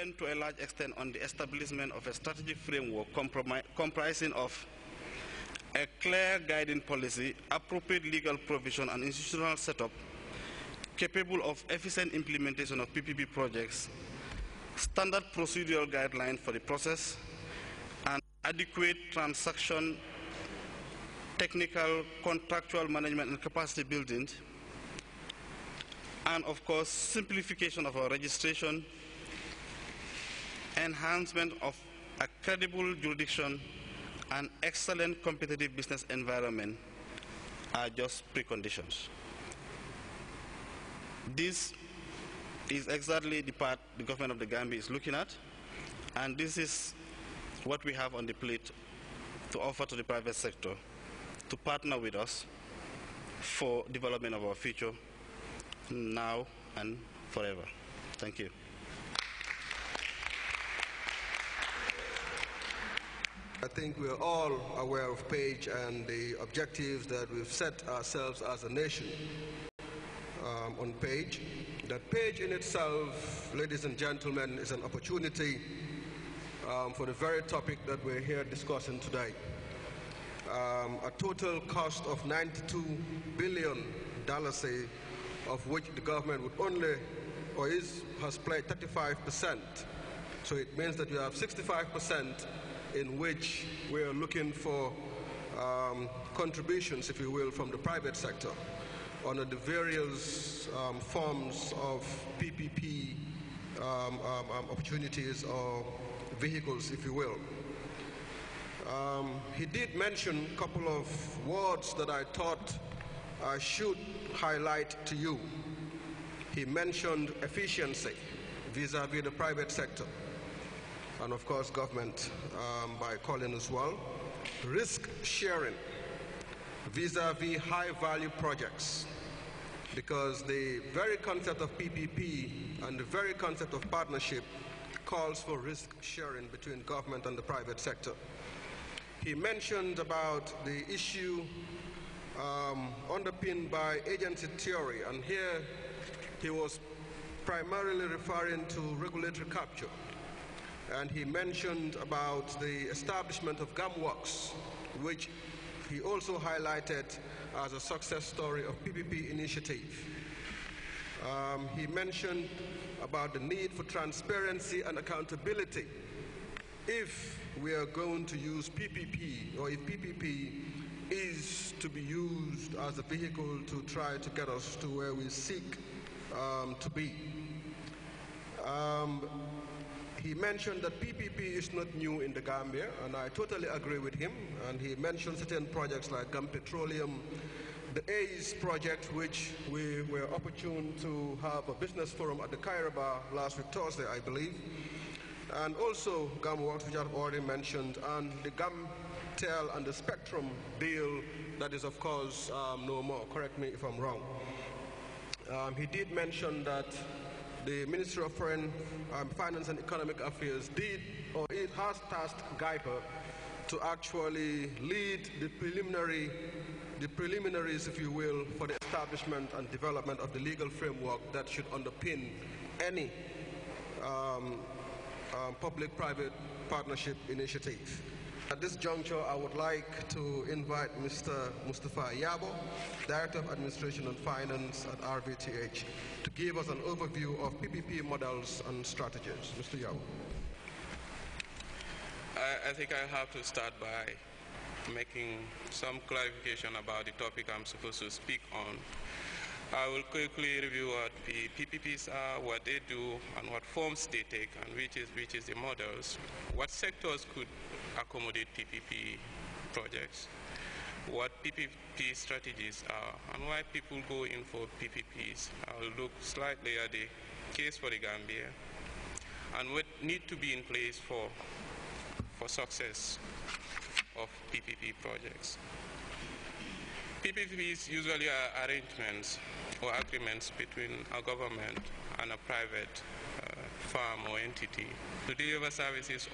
depend to a large extent on the establishment of a strategic framework comprising of a clear guiding policy, appropriate legal provision and institutional setup capable of efficient implementation of PPP projects, standard procedural guidelines for the process, and adequate transaction, technical, contractual management and capacity building, and of course simplification of our registration, enhancement of a credible jurisdiction, and excellent competitive business environment are just preconditions. This is exactly the part the government of the Gambia is looking at, and this is what we have on the plate to offer to the private sector to partner with us for development of our future now and forever. Thank you. I think we're all aware of PAGE and the objectives that we've set ourselves as a nation on PAGE. That PAGE in itself, ladies and gentlemen, is an opportunity for the very topic that we're here discussing today. A total cost of $92 billion, of which the government would only, or has pledged 35%. So it means that you have 65% in which we are looking for contributions, if you will, from the private sector under the various forms of PPP opportunities or vehicles, if you will. He did mention a couple of words that I thought I should highlight to you. He mentioned efficiency vis-à-vis the private sector, and of course government by calling as well. Risk sharing vis-à-vis high-value projects, because the very concept of PPP and the very concept of partnership calls for risk sharing between government and the private sector. He mentioned about the issue underpinned by agency theory, and here he was primarily referring to regulatory capture. And he mentioned about the establishment of GAMWorks, which he also highlighted as a success story of PPP initiative. He mentioned about the need for transparency and accountability if we are going to use PPP, or if PPP is to be used as a vehicle to try to get us to where we seek to be. He mentioned that PPP is not new in the Gambia, and I totally agree with him. And he mentioned certain projects like Gam Petroleum, the ACE project, which we were opportune to have a business forum at the Kairaba last week, Thursday, I believe. And also GAMWorks, which I've already mentioned, and the GAMTEL and the Spectrum deal that is, of course, no more. Correct me if I'm wrong. He did mention that the Ministry of Foreign Finance and Economic Affairs did, or it has tasked GIPA to actually lead the preliminaries, if you will, for the establishment and development of the legal framework that should underpin any public-private partnership initiative. At this juncture, I would like to invite Mr. Mustafa Yabo, Director of Administration and Finance at RVTH, to give us an overview of PPP models and strategies. Mr. Yabo. I think I have to start by making some clarification about the topic I'm supposed to speak on. I will quickly review what the PPPs are, what they do, and what forms they take, and which is the models. What sectors could accommodate PPP projects, what PPP strategies are, and why people go in for PPPs. I will look slightly at the case for the Gambia, and what need to be in place for success of PPP projects. PPPs usually are arrangements or agreements between a government and a private firm or entity to deliver services